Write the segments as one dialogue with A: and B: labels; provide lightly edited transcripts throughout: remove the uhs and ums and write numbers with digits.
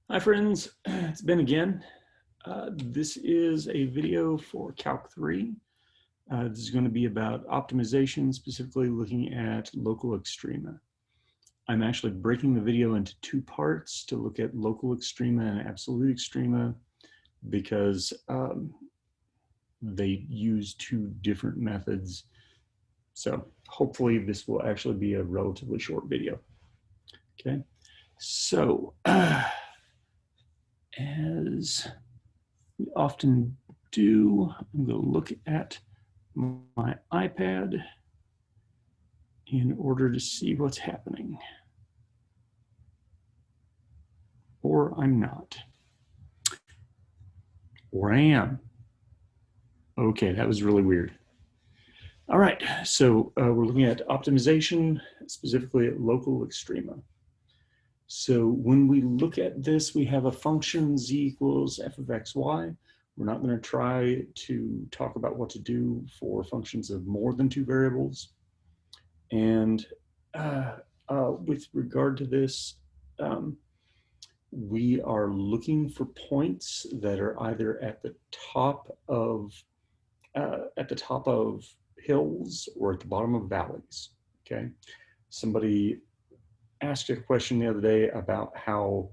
A: Hi friends, it's Ben again. This is a video for Calc 3. This is going to be about optimization, specifically looking at local extrema. I'm actually breaking the video into two parts to look at local extrema and absolute extrema because they use two different methods. So hopefully this will actually be a relatively short video. Okay, so as we often do, I'm going to look at my iPad in order to see what's happening. Or I'm not. Or I am. Okay, that was really weird. All right, so we're looking at optimization, specifically at local extrema. So when we look at this, we have a function z equals f of xy. We're not going to try to talk about what to do for functions of more than two variables. And with regard to this, we are looking for points that are either at the top of hills or at the bottom of valleys. Okay, somebody asked a question the other day about how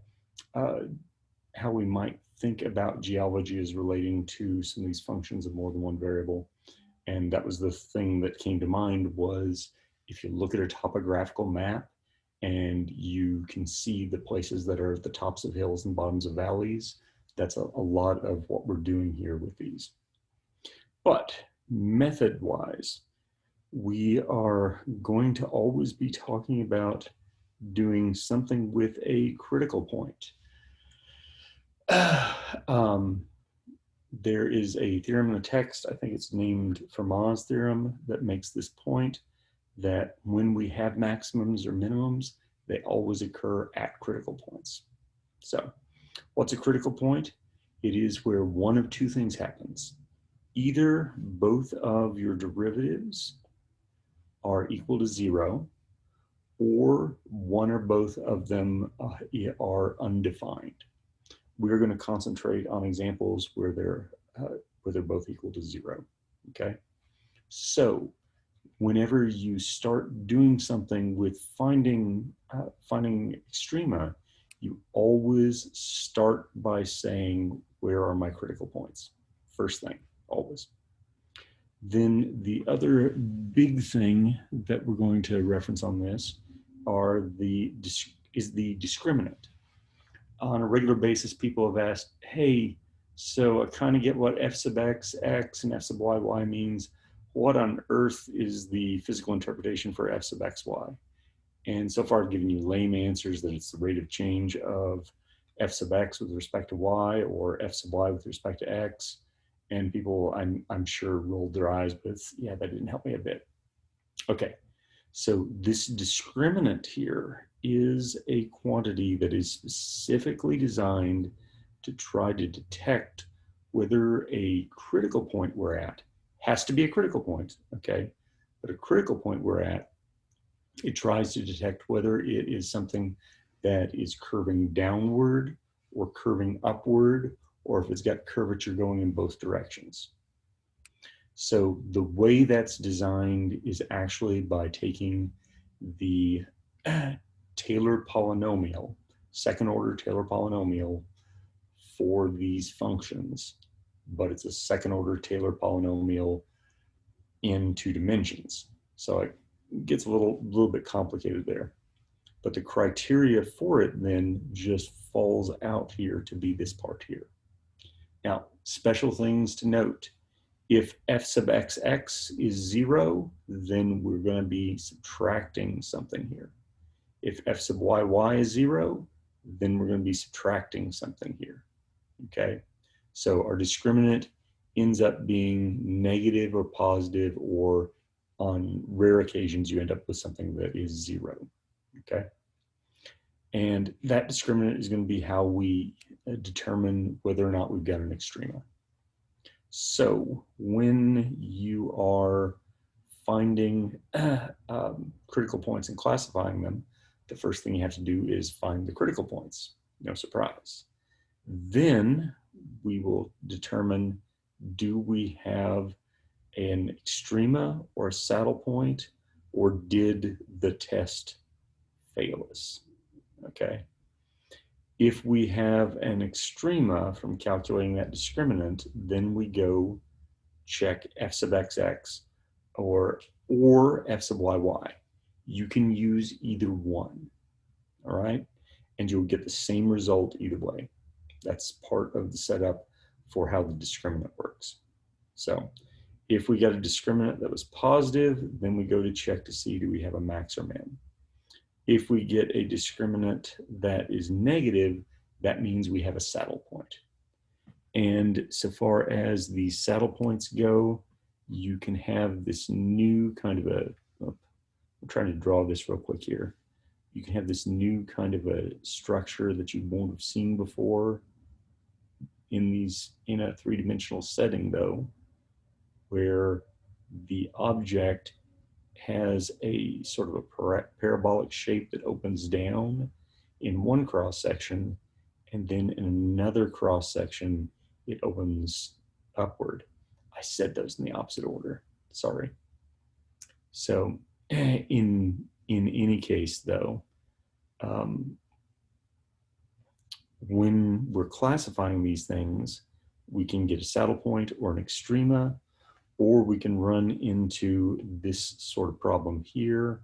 A: we might think about geology as relating to some of these functions of more than one variable, and that was the thing that came to mind was if you look at a topographical map and you can see the places that are at the tops of hills and bottoms of valleys, that's a lot of what we're doing here with these. But method-wise, we are going to always be talking about doing something with a critical point. There is a theorem in the text, I think it's named Fermat's theorem, that makes this point that when we have maximums or minimums, they always occur at critical points. So what's a critical point? It is where one of two things happens. Either both of your derivatives are equal to 0, or one or both of them are undefined. We're going to concentrate on examples where they're both equal to 0. Okay, so whenever you start doing something with finding extrema, you always start by saying, where are my critical points? First thing, always. Then the other big thing that we're going to reference on this is the discriminant. On a regular basis, people have asked, hey, so I kind of get what f sub x, x, and f sub y, y means. What on earth is the physical interpretation for f sub x, y? And so far I've given you lame answers that it's the rate of change of f sub x with respect to y, or f sub y with respect to x. And people, I'm sure, rolled their eyes, but yeah, that didn't help me a bit. Okay, so this discriminant here is a quantity that is specifically designed to try to detect whether a critical point we're at has to be a critical point, okay? But a critical point we're at, it tries to detect whether it is something that is curving downward or curving upward, or if it's got curvature going in both directions. So the way that's designed is actually by taking the Taylor polynomial, second order Taylor polynomial for these functions, but it's a second order Taylor polynomial in two dimensions. So it gets a little bit complicated there. But the criteria for it then just falls out here to be this part here. Now, special things to note. If f sub xx is 0, then we're going to be subtracting something here. If f sub yy is 0, then we're going to be subtracting something here. Okay, so our discriminant ends up being negative or positive, or on rare occasions you end up with something that is 0. Okay, and that discriminant is going to be how we determine whether or not we've got an extrema. So when you are finding critical points and classifying them, the first thing you have to do is find the critical points. no surprise. Then we will determine, do we have an extrema or a saddle point, or did the test fail us? Okay. If we have an extrema from calculating that discriminant, then we go check f sub xx or f sub yy. You can use either one, all right? And you'll get the same result either way. That's part of the setup for how the discriminant works. So if we got a discriminant that was positive, then we go to check to see, do we have a max or min? If we get a discriminant that is negative, that means we have a saddle point. And so far as the saddle points go, you can have this new kind of a, I'm trying to draw this real quick here. You can have this new kind of a structure that you won't have seen before in a three-dimensional setting though, where the object has a sort of a parabolic shape that opens down in one cross section, and then in another cross section it opens upward. I said those in the opposite order, sorry. So in any case though, when we're classifying these things, we can get a saddle point or an extrema, or we can run into this sort of problem here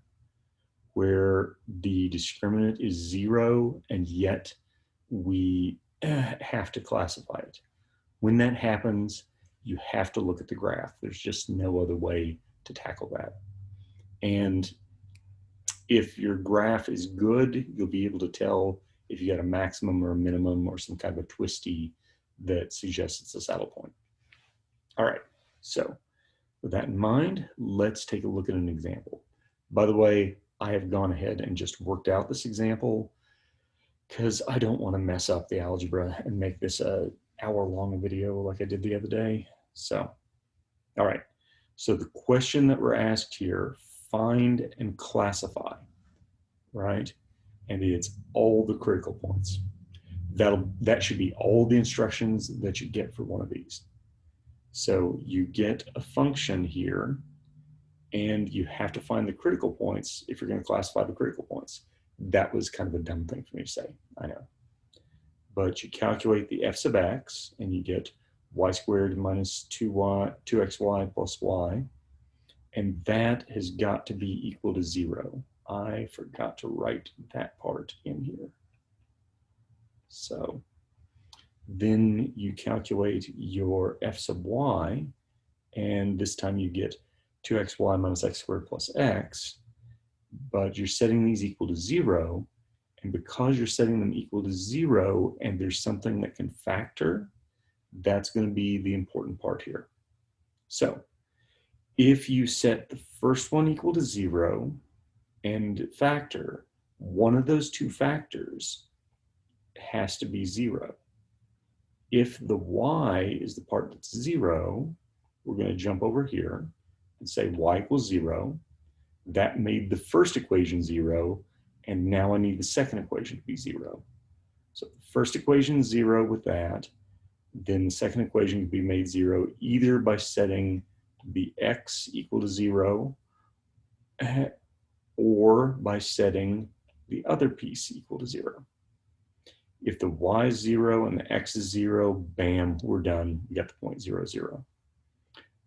A: where the discriminant is 0 and yet we have to classify it. When that happens, you have to look at the graph. There's just no other way to tackle that. And if your graph is good, you'll be able to tell if you got a maximum or a minimum or some kind of a twisty that suggests it's a saddle point. All right, so with that in mind, let's take a look at an example. By the way, I have gone ahead and just worked out this example because I don't want to mess up the algebra and make this a hour-long video like I did the other day. So, all right. So the question that we're asked here, find and classify, right? And it's all the critical points. That should be all the instructions that you get for one of these. So you get a function here, and you have to find the critical points if you're going to classify the critical points. That was kind of a dumb thing for me to say, I know. But you calculate the f sub x, and you get y squared minus 2xy plus y, and that has got to be equal to 0. I forgot to write that part in here. So then you calculate your f sub y, and this time you get 2xy minus x squared plus x, but you're setting these equal to 0, and because you're setting them equal to 0 and there's something that can factor, that's going to be the important part here. So if you set the first one equal to 0 and factor, one of those two factors has to be 0. If the y is the part that's 0, we're going to jump over here and say y equals 0. That made the first equation 0, and now I need the second equation to be 0. So the first equation is 0 with that, then the second equation can be made 0 either by setting the x equal to 0 or by setting the other piece equal to 0. If the y is 0 and the x is 0, bam, we're done. We got the point 0, 0.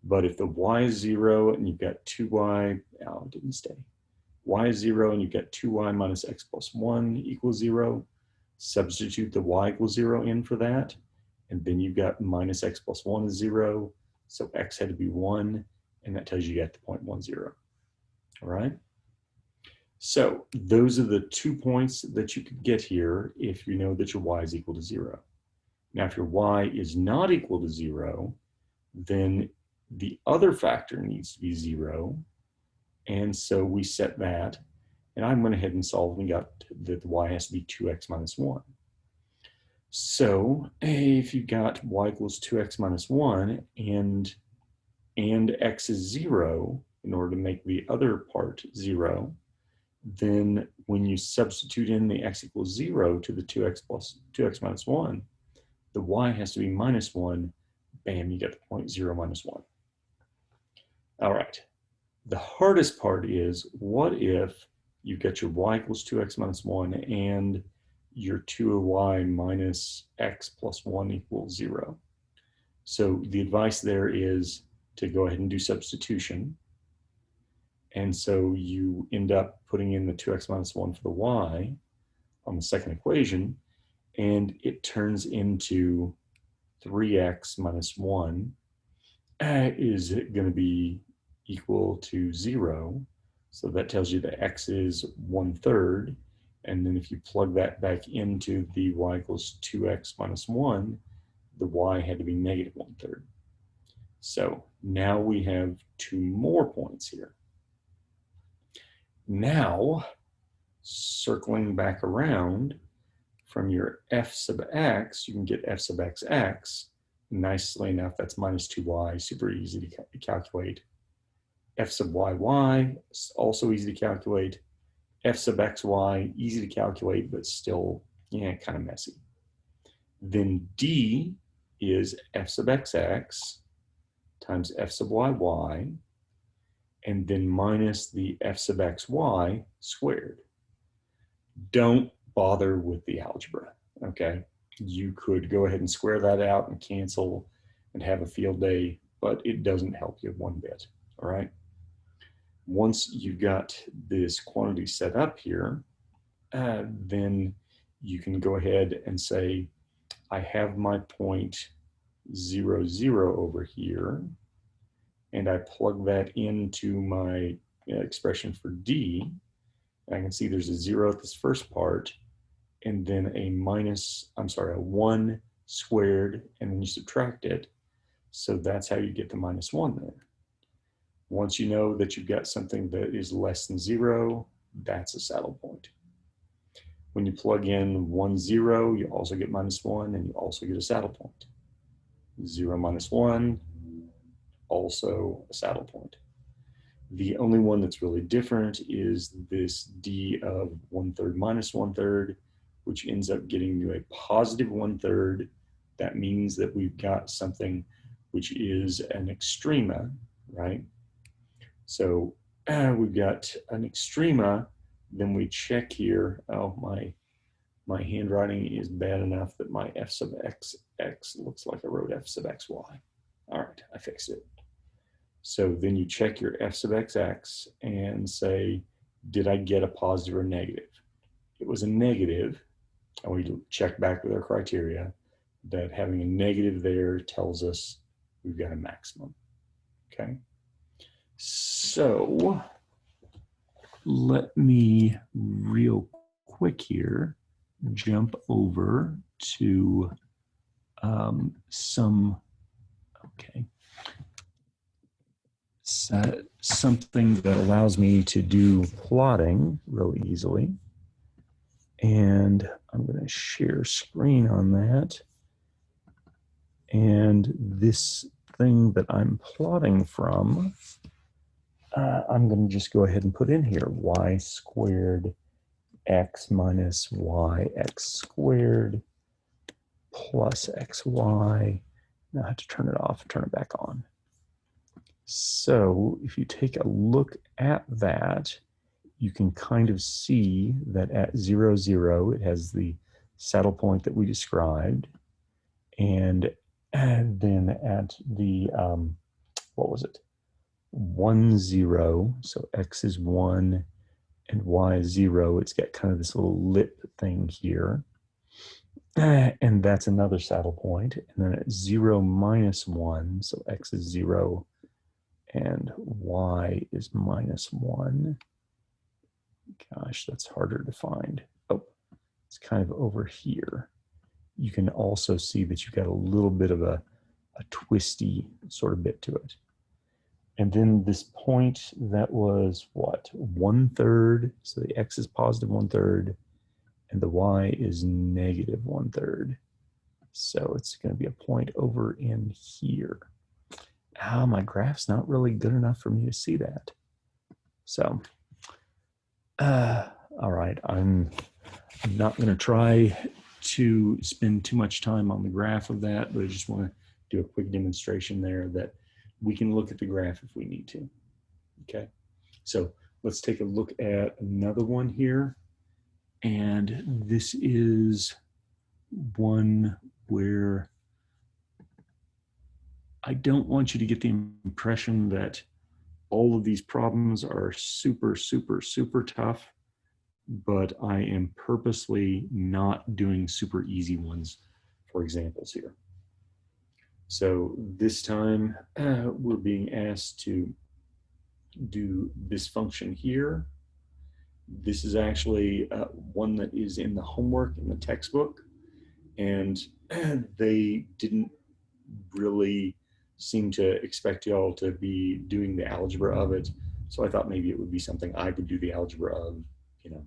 A: But if the y is 0 and you've got 2y, oh, it didn't stay. Y is 0 and you've got 2y minus x plus 1 equals 0, substitute the y equals 0 in for that, and then you've got minus x plus 1 is 0, so x had to be 1, and that tells you got the point 1, 0. All right? So those are the 2 points that you could get here if you know that your y is equal to 0. Now, if your y is not equal to 0, then the other factor needs to be 0, and so we set that, and I went ahead and solved and got that the y has to be 2x minus 1. So if you got y equals 2x minus 1 and x is 0, in order to make the other part 0, then when you substitute in the x equals 0 to the 2x minus 1, the y has to be minus 1. Bam, you get the point 0 minus 1. All right. The hardest part is, what if you get your y equals 2x minus 1 and your 2y minus x plus 1 equals 0? So the advice there is to go ahead and do substitution. And so you end up putting in the 2x minus 1 for the y on the second equation, and it turns into 3x minus 1 is going to be equal to 0. So that tells you that x is 1/3. And then if you plug that back into the y equals 2x minus 1, the y had to be negative 1/3. So now we have 2 more points here. Now, circling back around, from your f sub x, you can get f sub x. Nicely enough, that's minus 2y, super easy to calculate. F sub y, also easy to calculate. F sub xy, easy to calculate, but still, kind of messy. Then d is f sub xx times f sub y, and then minus the f sub xy squared. Don't bother with the algebra, okay? You could go ahead and square that out and cancel and have a field day, but it doesn't help you one bit, all right? Once you've got this quantity set up here, then you can go ahead and say, I have my point 0, 0 over here, and I plug that into my expression for d. And I can see there's a 0 at this first part, and then a 1 squared, and then you subtract it. So that's how you get the minus 1 there. Once you know that you've got something that is less than 0, that's a saddle point. When you plug in 1, 0, you also get minus 1, and you also get a saddle point. 0 minus 1, also a saddle point. The only one that's really different is this d of 1/3 minus 1/3, which ends up getting you a positive 1/3. That means that we've got something which is an extrema, right? So we've got an extrema, then we check here. Oh, my handwriting is bad enough that my f sub x looks like I wrote f sub xy. All right, I fixed it. So then you check your f sub xx and say, did I get a positive or negative? It was a negative, and we check back with our criteria that having a negative there tells us we've got a maximum, okay? So let me real quick here jump over to something that allows me to do plotting really easily. And I'm going to share screen on that. And this thing that I'm plotting from, I'm going to just go ahead and put in here y squared x minus yx squared plus xy. Now I have to turn it off and turn it back on. So if you take a look at that, you can kind of see that at 0, 0, it has the saddle point that we described. And then at the, 1, 0, so x is 1 and y is 0, it's got kind of this little lip thing here. And that's another saddle point. And then at 0 minus 1, so x is 0 and y is minus 1. Gosh, that's harder to find. Oh, it's kind of over here. You can also see that you've got a little bit of a twisty sort of bit to it. And then this point that was what? 1/3. So the x is positive 1/3 and the y is negative 1/3. So it's going to be a point over in here. My graph's not really good enough for me to see that. So All right, I'm not going to try to spend too much time on the graph of that, but I just want to do a quick demonstration there that we can look at the graph if we need to. Okay, so let's take a look at another one here. And this is one where I don't want you to get the impression that all of these problems are super, super, super tough, but I am purposely not doing super easy ones for examples here. So this time we're being asked to do this function here. This is actually one that is in the homework in the textbook, and they didn't really seem to expect y'all to be doing the algebra of it. So I thought maybe it would be something I would do the algebra of, you know.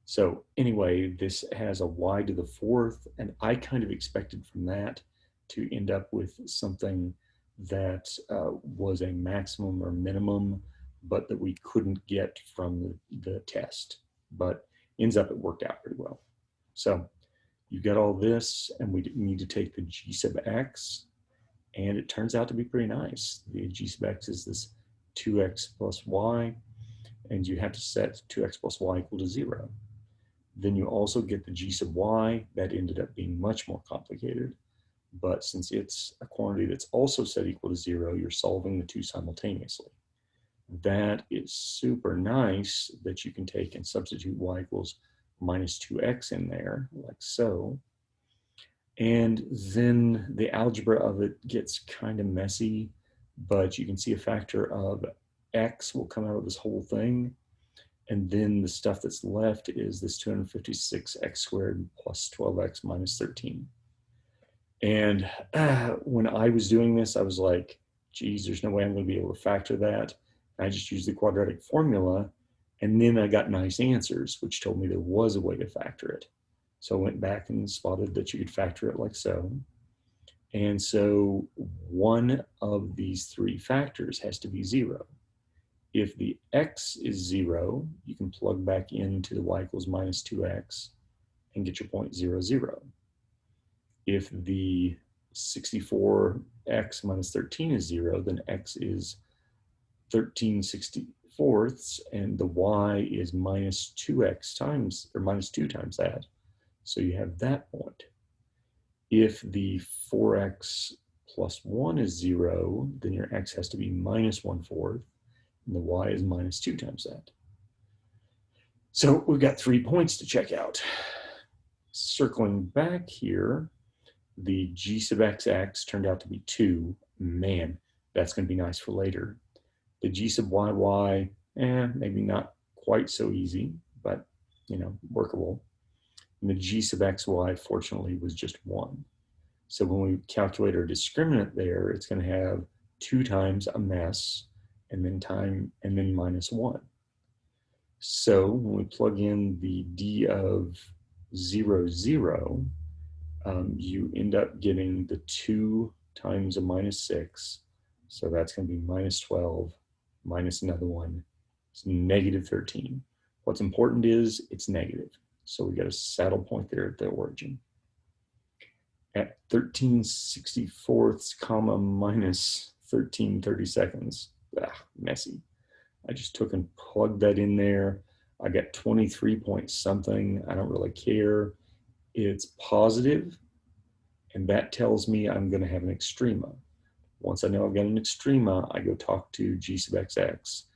A: So anyway, this has a y to the fourth, and I kind of expected from that to end up with something that was a maximum or minimum, but that we couldn't get from the test. But ends up it worked out pretty well. So you got all this, and we need to take the g sub x, and it turns out to be pretty nice. The g sub x is this 2x plus y, and you have to set 2x plus y equal to 0. Then you also get the g sub y. That ended up being much more complicated, but since it's a quantity that's also set equal to 0, you're solving the two simultaneously. That is super nice that you can take and substitute y equals minus 2x in there, like so. And then the algebra of it gets kind of messy, but you can see a factor of x will come out of this whole thing. And then the stuff that's left is this 256x squared plus 12x minus 13. And when I was doing this, I was like, geez, there's no way I'm going to be able to factor that. I just used the quadratic formula, and then I got nice answers, which told me there was a way to factor it. So I went back and spotted that you could factor it like so. And so one of these three factors has to be 0. If the x is 0, you can plug back into the y equals minus 2x and get your point 0, 0. If the 64x minus 13 is 0, then x is 13/64, and the y is minus 2x times, or minus 2 times that. So you have that point. If the 4x plus 1 is 0, then your x has to be minus 1/4, and the y is minus 2 times that. So we've got 3 points to check out. Circling back here, the g sub xx turned out to be 2. Man, that's going to be nice for later. The g sub yy, maybe not quite so easy, but you know, workable. And the g sub xy, fortunately, was just 1. So when we calculate our discriminant there, it's going to have 2 times a mess, and then minus 1. So when we plug in the d of 0, 0, you end up getting the 2 times a minus 6. So that's going to be minus 12 minus another 1. It's negative 13. What's important is it's negative. So we got a saddle point there at the origin. At 13/64 comma minus 13/32. Messy. I just took and plugged that in there. I got 23 point something. I don't really care. It's positive, and that tells me I'm going to have an extrema. Once I know I've got an extrema, I go talk to g sub xx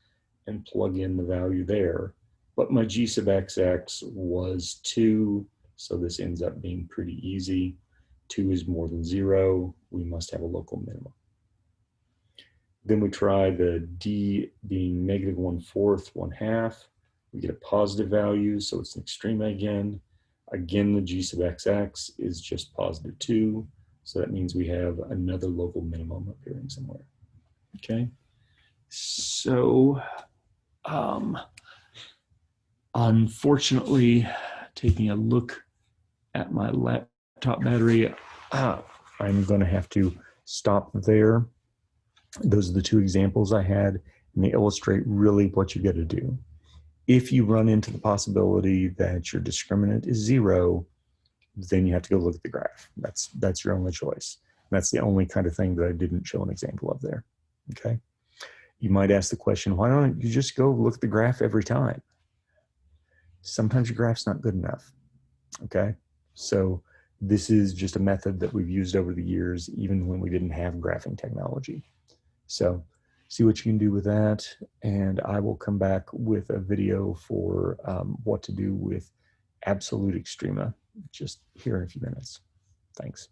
A: and plug in the value there. But my g sub xx was 2, so this ends up being pretty easy. 2 is more than 0. We must have a local minimum. Then we try the d being negative 1/4, 1/2. We get a positive value, so it's an extrema again. Again, the g sub xx is just positive 2, so that means we have another local minimum appearing somewhere. Okay, so unfortunately, taking a look at my laptop battery, I'm going to have to stop there. Those are the 2 examples I had, and they illustrate really what you got to do. If you run into the possibility that your discriminant is 0, then you have to go look at the graph. That's your only choice. That's the only kind of thing that I didn't show an example of there. Okay. You might ask the question, why don't you just go look at the graph every time? Sometimes your graph's not good enough. Okay. So this is just a method that we've used over the years, even when we didn't have graphing technology. So see what you can do with that. And I will come back with a video for what to do with absolute extrema just here in a few minutes. Thanks.